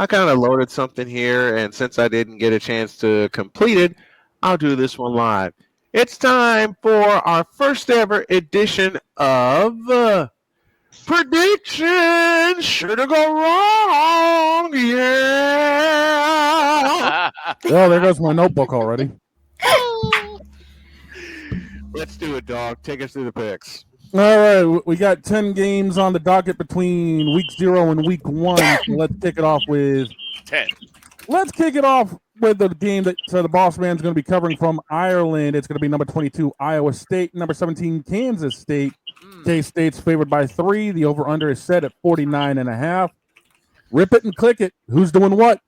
I kind of loaded something here, and since I didn't get a chance to complete it, I'll do this one live. It's time for our first ever edition of Predictions. Should it go wrong? Yeah. Oh, there goes my notebook already. Let's do it, dog. Take us through the picks. All right, we got 10 games on the docket between week 0 and week 1. So let's kick it off with 10. Let's kick it off with the game that the boss man's going to be covering from Ireland. It's going to be number 22 Iowa State, number 17 Kansas State. K-State's favored by 3. The over/under is set at 49.5. Rip it and click it. Who's doing what?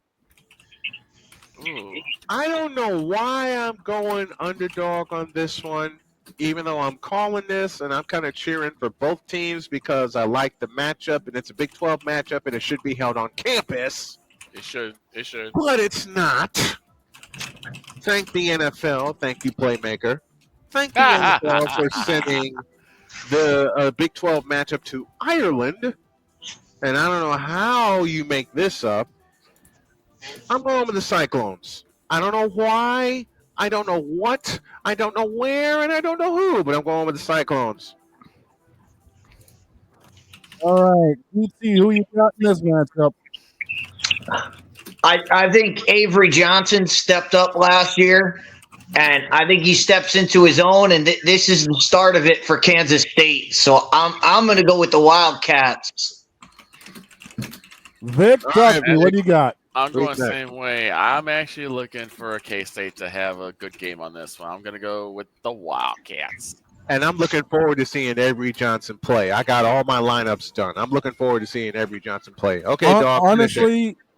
Ooh. I don't know why I'm going underdog on this one, even though I'm calling this and I'm kind of cheering for both teams because I like the matchup and it's a Big 12 matchup and it should be held on campus. It should. But it's not. Thank the NFL. Thank you, Playmaker. Thank the NFL for sending the Big 12 matchup to Ireland. And I don't know how you make this up. I'm going with the Cyclones. I don't know why. I don't know what. I don't know where. And I don't know who. But I'm going with the Cyclones. All right. Let's see who you got in this matchup. I think Avery Johnson stepped up last year, and I think he steps into his own, and this is the start of it for Kansas State. So I'm going to go with the Wildcats. Vic, Duffy, what do you got? I'm going the same way. I'm actually looking for K-State to have a good game on this one. I'm going to go with the Wildcats. And I'm looking forward to seeing Avery Johnson play. I got all my lineups done. I'm looking forward to seeing Avery Johnson play. Okay, dog.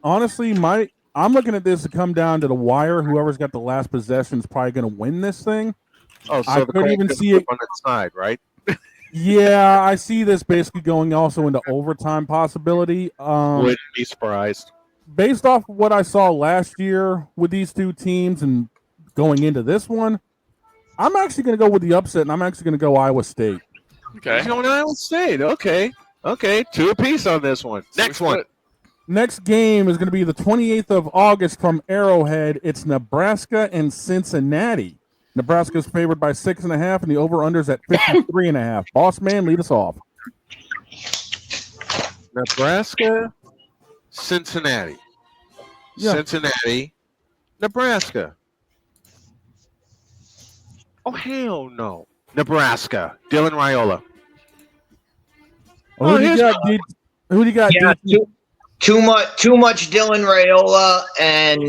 Honestly, I'm looking at this to come down to the wire. Whoever's got the last possession is probably going to win this thing. Oh, so I the couldn't even see it on the side, right? Yeah, I see this basically going also into overtime possibility. Wouldn't be surprised. Based off of what I saw last year with these two teams and going into this one, I'm actually going to go with the upset, and I'm actually going to go Iowa State. Okay. He's going Iowa State. Okay. 2 apiece on this one. Next one. Next game is going to be the 28th of August from Arrowhead. It's Nebraska and Cincinnati. Nebraska's favored by 6.5, and the over-under's at 53.5. Boss man, lead us off. Nebraska, Cincinnati. Yeah. Cincinnati, Nebraska. Oh, hell no. Nebraska, Dylan Raiola. Who do you got? Yeah, too much Dylan Raiola, and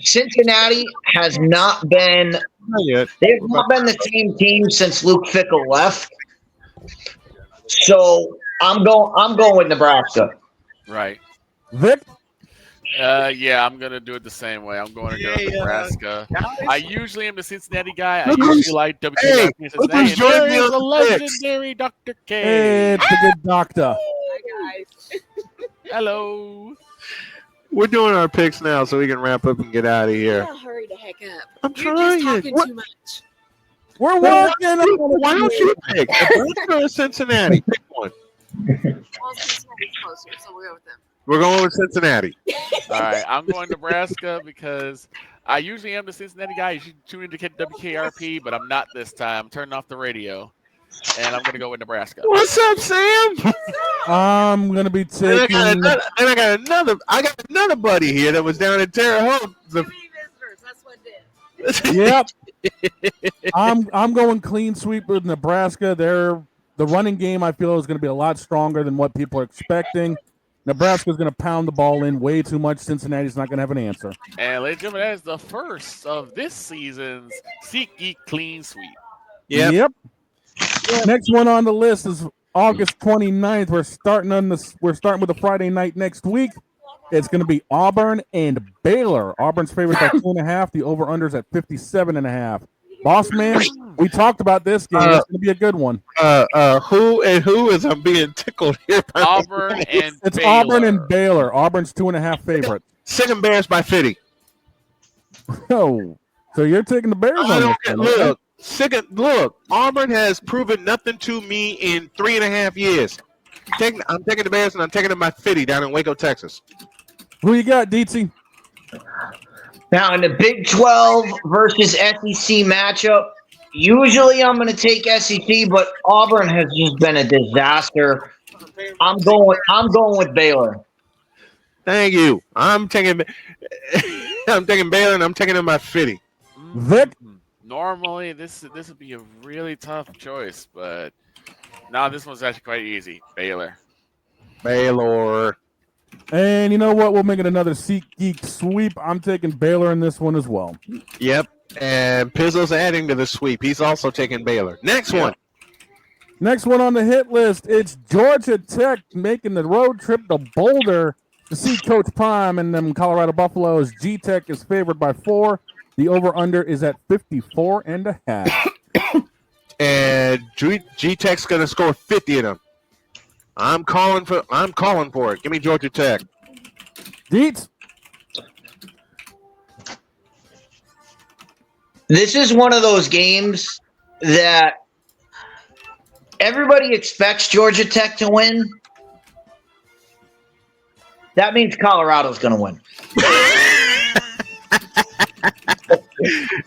Cincinnati has not been. They've not been the same team since Luke Fickell left. So I'm going with Nebraska. Right. Vic. Yeah, I'm gonna do it the same way. I'm going to go with Nebraska. I usually am the Cincinnati guy. I usually like WKRP Cincinnati. There is a legendary Dr. K. Hey, it's the good doctor. Hi guys. Hello. We're doing our picks now, so we can wrap up and get out of here. Yeah, hurry the heck up. I'm You're trying. just talking too much. We're working. Why don't you pick Nebraska or Cincinnati? Pick one. Well, Cincinnati's closer, so we'll go with them. We're going with Cincinnati. All right, I'm going Nebraska because I usually am the Cincinnati guy. You should tune into WKRP, but I'm not this time. I'm turning off the radio, and I'm going to go with Nebraska. What's up, Sam? I'm going to be taking. I got another buddy here that was down in Terre Haute. Too many visitors. That's what did. Yep. I'm going clean sweep with Nebraska. The running game I feel is going to be a lot stronger than what people are expecting. Nebraska's going to pound the ball in way too much. Cincinnati's not going to have an answer. And ladies and gentlemen, that is the first of this season's SeatGeek Clean Sweep. Yep. Next one on the list is August 29th. We're starting with the Friday night next week. It's going to be Auburn and Baylor. Auburn's favored by 2.5. The over/under's at 57.5. Boss man, we talked about this game. It's going to be a good one. Who is I'm being tickled here? Auburn and it's Baylor. Auburn and Baylor. Auburn's 2.5 favorite. Sick embarrassed by 50. Oh, so you're taking the Bears on this one? Look, Auburn has proven nothing to me in 3.5 years. I'm taking the Bears, and I'm taking them by 50 down in Waco, Texas. Who you got, DT? Now, in the Big 12 versus SEC matchup, usually I'm going to take SEC, but Auburn has just been a disaster. I'm going with Baylor. Thank you. I'm taking Baylor, and I'm taking them by 50. Vic? Normally, this would be a really tough choice, but now this one's actually quite easy. Baylor. And you know what? We'll make it another SeatGeek sweep. I'm taking Baylor in this one as well. Yep. And Pizzo's adding to the sweep. He's also taking Baylor. Next one. Next one on the hit list. It's Georgia Tech making the road trip to Boulder to see Coach Prime and them Colorado Buffaloes. G-Tech is favored by 4. The over-under is at 54.5. And G-Tech's going to score 50 of them. I'm calling for it. Give me Georgia Tech. Deets? This is one of those games that everybody expects Georgia Tech to win. That means Colorado's going to win.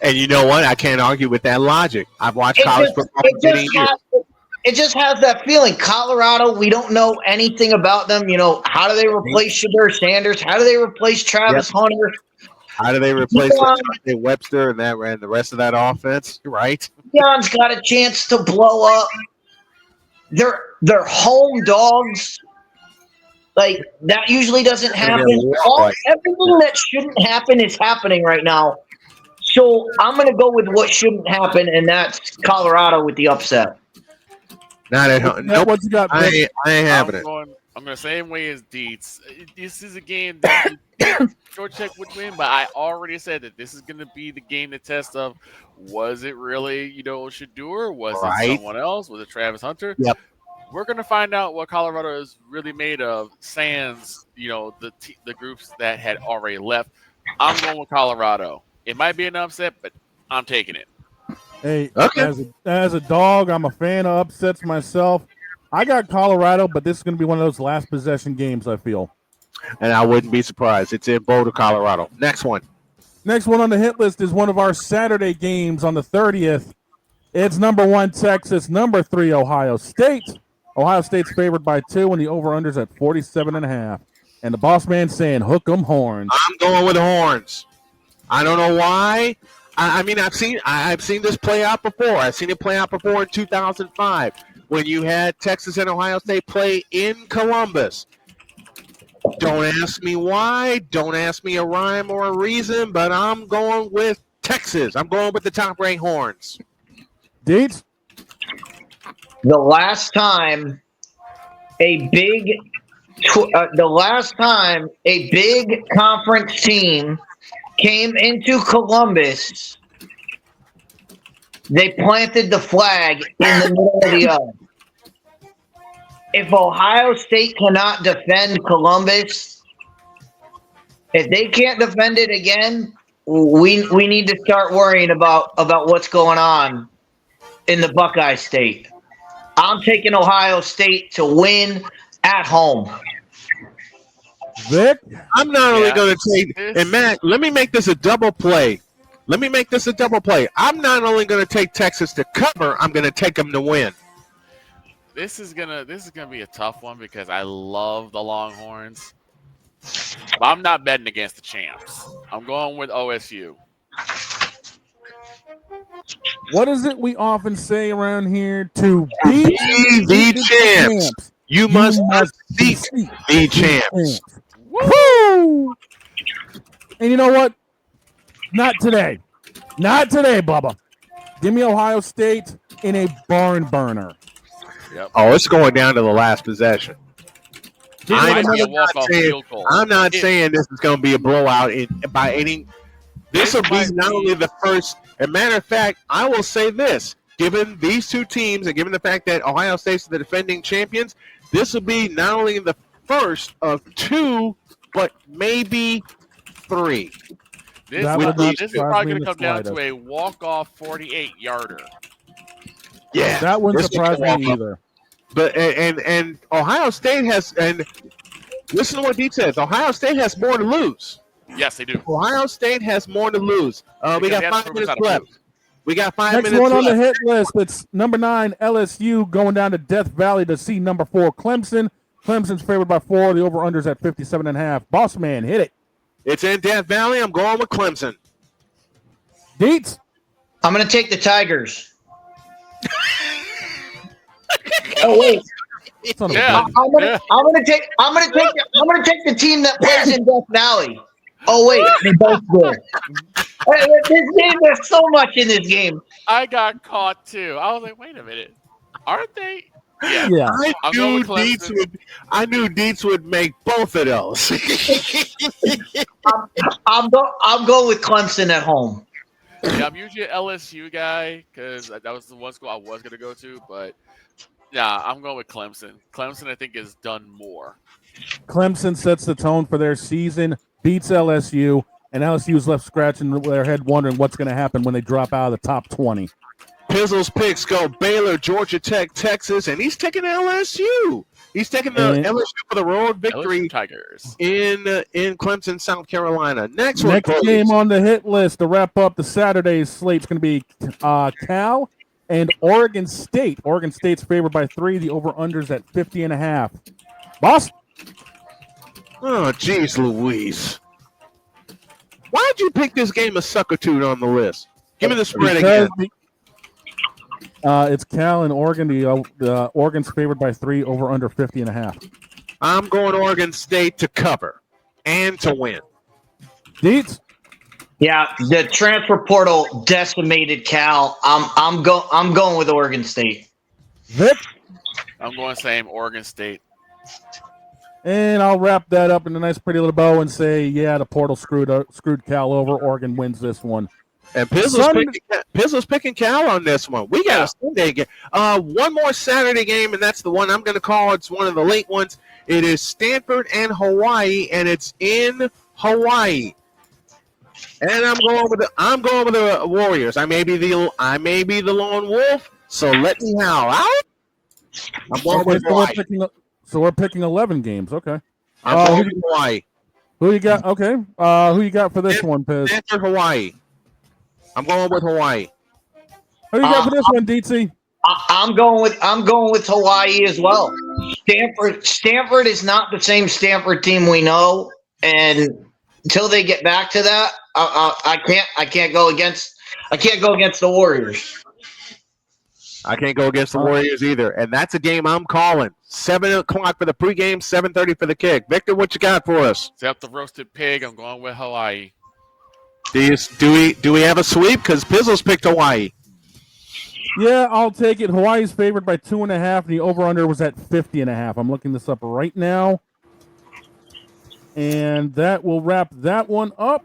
And you know what? I can't argue with that logic. I've watched college football for many years. It just has that feeling. Colorado, we don't know anything about them. You know, how do they replace Shedeur Sanders? How do they replace Travis Hunter? How do they replace Webster and the rest of that offense? Right? Deion's got a chance to blow up. They're home dogs. Like, that usually doesn't happen. Everything that shouldn't happen is happening right now. So I'm going to go with what shouldn't happen, and that's Colorado with the upset. Not at home. Nope. What you got, I ain't having it. I'm going the same way as Deets. This is a game that Georgia Tech would win, but I already said that this is going to be the game to test of, was it really, Shedeur? Was it someone else? Was it Travis Hunter? Yep. We're going to find out what Colorado is really made of, sans, the groups that had already left. I'm going with Colorado. It might be an upset, but I'm taking it. Hey, as a dog, I'm a fan of upsets myself. I got Colorado, but this is going to be one of those last possession games, I feel. And I wouldn't be surprised. It's in Boulder, Colorado. Next one. Next one on the hit list is one of our Saturday games on the 30th. It's number 1 Texas, number 3 Ohio State. Ohio State's favored by 2, and the over-under's at 47.5. And the boss man saying, hook 'em horns. I'm going with the horns. I don't know why. I mean, I've seen this play out before. I've seen it play out before in 2005 when you had Texas and Ohio State play in Columbus. Don't ask me why. Don't ask me a rhyme or a reason, but I'm going with Texas. I'm going with the top-ranked horns. Deets? The last time a big conference team came into Columbus, they planted the flag in the middle of the yard. If Ohio State cannot defend Columbus, if they can't defend it again, we need to start worrying about what's going on in the Buckeye State. I'm taking Ohio State to win at home. Vic? I'm not only going to take, and Matt, let me make this a double play. I'm not only going to take Texas to cover, I'm going to take them to win. This is gonna be a tough one because I love the Longhorns. But I'm not betting against the champs. I'm going with OSU. What is it we often say around here? To beat the champs, you must beat the champs. Woo! And you know what? Not today. Not today, Bubba. Give me Ohio State in a barn burner. Yep. Oh, it's going down to the last possession. I'm not saying this is going to be a blowout by any. This will be not only the first. As a matter of fact, I will say this: given these two teams, and given the fact that Ohio State's the defending champions, this will be not only the first of 2, but maybe 3. This is probably going to come down to a walk-off 48-yarder. Yeah, that wouldn't surprise me either. But and Ohio State has, and listen to what Deep says. Ohio State has more to lose. Yes, they do. Ohio State has more to lose. We Because got they have 5 to minutes focus on left. We got 5 Next minutes one on the left. hit list, it's number 9, LSU, going down to Death Valley to see number 4, Clemson. Clemson's favored by 4. The over-under's at 57.5. Boss man, hit it. It's in Death Valley. I'm going with Clemson. Deets? I'm going to take the Tigers. Oh wait, Son of a Yeah. bitch. I'm gonna take the team that plays in Death Valley. Oh wait, they both good. This game, there's so much in this game. I got caught too. I was like, wait a minute. Aren't they? Yeah. Yeah. I'm going with Clemson. I knew Deets would make both of those. I'm going with Clemson at home. Yeah, I'm usually an LSU guy because that was the one school I was going to go to. But, yeah, I'm going with Clemson. Clemson, I think, has done more. Clemson sets the tone for their season, beats LSU, and LSU's left scratching their head wondering what's going to happen when they drop out of the top 20. Pizzle's picks go Baylor, Georgia Tech, Texas, and he's taking LSU. He's taking the And- LSU for the road victory LSU Tigers. in Clemson, South Carolina. Next Next one, game please. on the hit list to wrap up the Saturday's slate is going to be Cal and Oregon State. Oregon State's favored by 3. The over-under's at 50.5. Boss? Oh, jeez, Louise. Why'd you pick this game of suckertude on the list? Give me the spread again. It's Cal and Oregon. The Oregon's favored by 3, over under 50.5. I'm going Oregon State to cover and to win. Deets? Yeah, the transfer portal decimated Cal. I'm going with Oregon State. Vic? I'm going same Oregon State. And I'll wrap that up in a nice pretty little bow and say, yeah, the portal screwed Cal over. Oregon wins this one. And Pizzle's picking Cal on this one. We got a Sunday game. One more Saturday game, and that's the one I'm going to call. It's one of the late ones. It is Stanford and Hawaii, and it's in Hawaii. And I'm going with the Warriors. I may be the lone wolf, so let me howl out. I'm going with Hawaii. So we're picking 11 games. Okay. I'm going with Hawaii. Who you got? Okay. Who you got for this one, Piz? Stanford, Hawaii. I'm going with Hawaii. Who you got for this one, DT? I'm going with Hawaii as well. Stanford is not the same Stanford team we know, and until they get back to that, I can't go against the Warriors. I can't go against the Warriors either, and that's a game I'm calling. 7 o'clock for the pregame, 7:30 for the kick. Victor, what you got for us? Except the roasted pig, I'm going with Hawaii. Do we have a sweep? Because Pizzle's picked Hawaii. Yeah, I'll take it. Hawaii's favored by 2.5, and the over/under was at 50.5. I'm looking this up right now, and that will wrap that one up.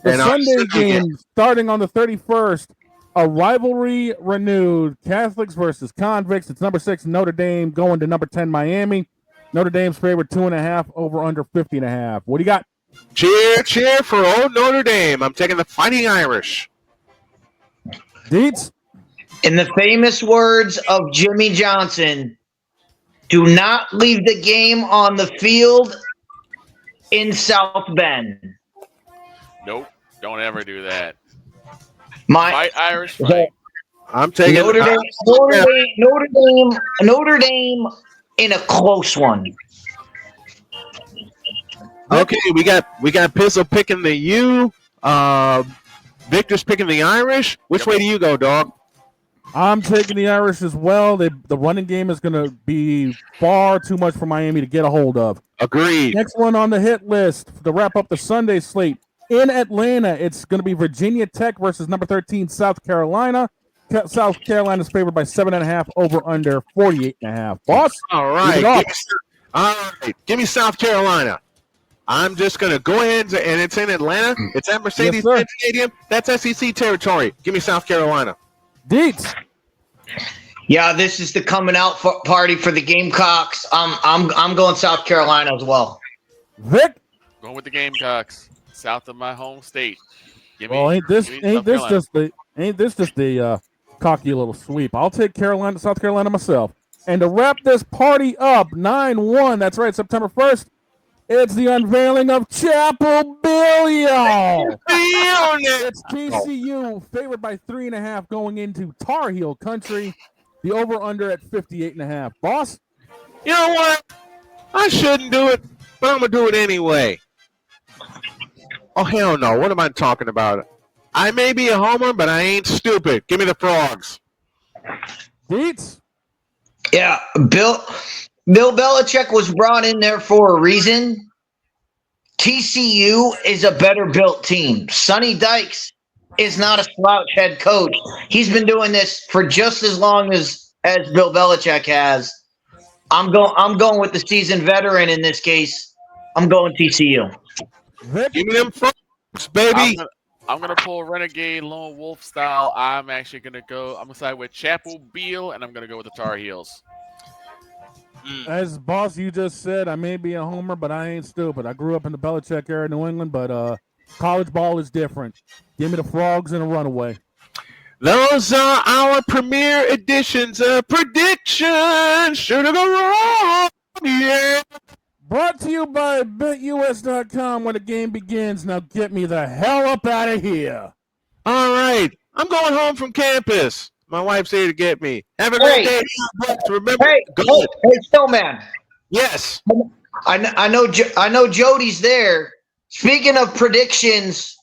The And Sunday game starting on the 31st. A rivalry renewed. Catholics versus convicts. It's number 6 Notre Dame going to number 10 Miami. Notre Dame's favored 2.5, over under 50.5. What do you got? Cheer for old Notre Dame. I'm taking the Fighting Irish. Deets? In the famous words of Jimmy Johnson, do not leave the game on the field in South Bend. Nope. Don't ever do that. My Fight Irish fight. I'm taking Notre Dame in a close one. Okay, we got Pizzle picking the U. Victor's picking the Irish. Which way do you go, dog? I'm taking the Irish as well. The running game is going to be far too much for Miami to get a hold of. Agreed. Next one on the hit list to wrap up the Sunday slate. In Atlanta, it's going to be Virginia Tech versus number 13 South Carolina. South Carolina's favored by 7.5, over under 48.5. Boss? All right. Give me South Carolina. I'm just going to go ahead and it's in Atlanta. It's at Mercedes-Benz Stadium. That's SEC territory. Give me South Carolina. Deets? Yeah, this is the coming out party for the Gamecocks. I'm going South Carolina as well. Vic? Going with the Gamecocks. South of my home state. Ain't this just the cocky little sweep? I'll take South Carolina myself. And to wrap this party up, 9-1, that's right, September 1st, it's the unveiling of Chapel Billion. It's TCU favored by 3.5 going into Tar Heel country. The over-under at 58.5. Boss? You know what? I shouldn't do it, but I'm going to do it anyway. Oh, hell no. What am I talking about? I may be a homer, but I ain't stupid. Give me the frogs. Beats? Yeah, Bill Belichick was brought in there for a reason. TCU is a better built team. Sonny Dykes is not a slouch head coach. He's been doing this for just as long as Bill Belichick has. I'm going with the seasoned veteran in this case. I'm going TCU. Give me them frogs, baby. I'm gonna pull Renegade Lone Wolf style. I'm actually gonna go. I'm gonna side with Chapel Beal, and I'm gonna go with the Tar Heels. As boss, you just said, I may be a homer, but I ain't stupid. I grew up in the Belichick era in New England, but college ball is different. Give me the frogs and a runaway. Those are our premier editions of predictions. Should have gone wrong. Yeah. Brought to you by BetUS.com when the game begins. Now get me the hell up out of here. All right. I'm going home from campus. My wife's here to get me. Have a great day. Remember, hey, Snowman. Yes. I know Jody's there. Speaking of predictions,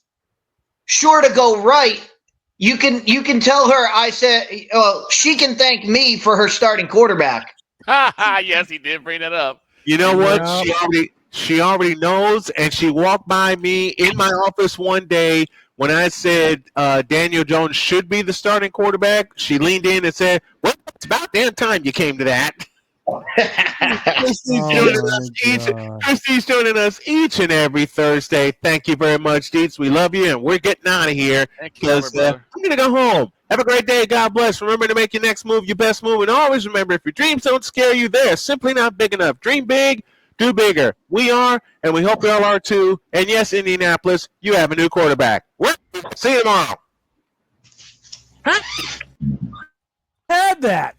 sure to go right. You can tell her I said she can thank me for her starting quarterback. Yes, he did bring that up. You know what? She already knows, and she walked by me in my office one day when I said Daniel Jones should be the starting quarterback. She leaned in and said, "Well, it's about damn time you came to that." Christy's joining us each and every Thursday. Thank you very much, Deets. We love you, and we're getting out of here because I'm going to go home. Have a great day. God bless. Remember to make your next move your best move. And always remember, if your dreams don't scare you, they're simply not big enough. Dream big, do bigger. We are, and we hope you all are too. And yes, Indianapolis, you have a new quarterback. See you tomorrow. Had that.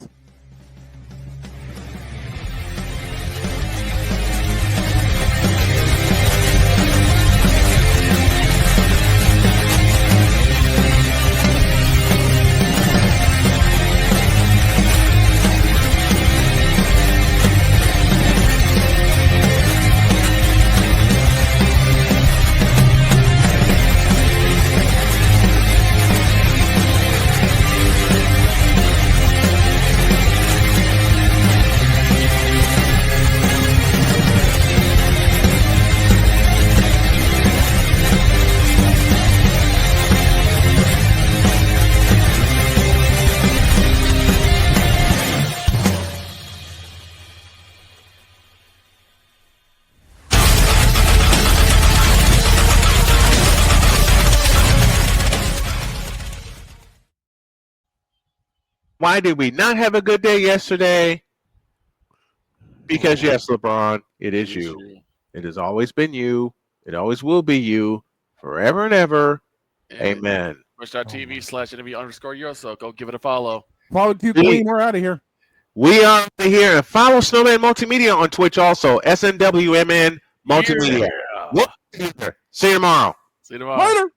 Why did we not have a good day yesterday? Because, yes, LeBron, it is you. It has always been you. It always will be you forever and ever. Amen. Twitch.tv/NW_Euro. So go give it a follow. Follow Q Queen. We're out of here. We are out of here. Follow Snowman Multimedia on Twitch also. SNWMN Multimedia. Yeah. See you tomorrow. See you tomorrow. Later.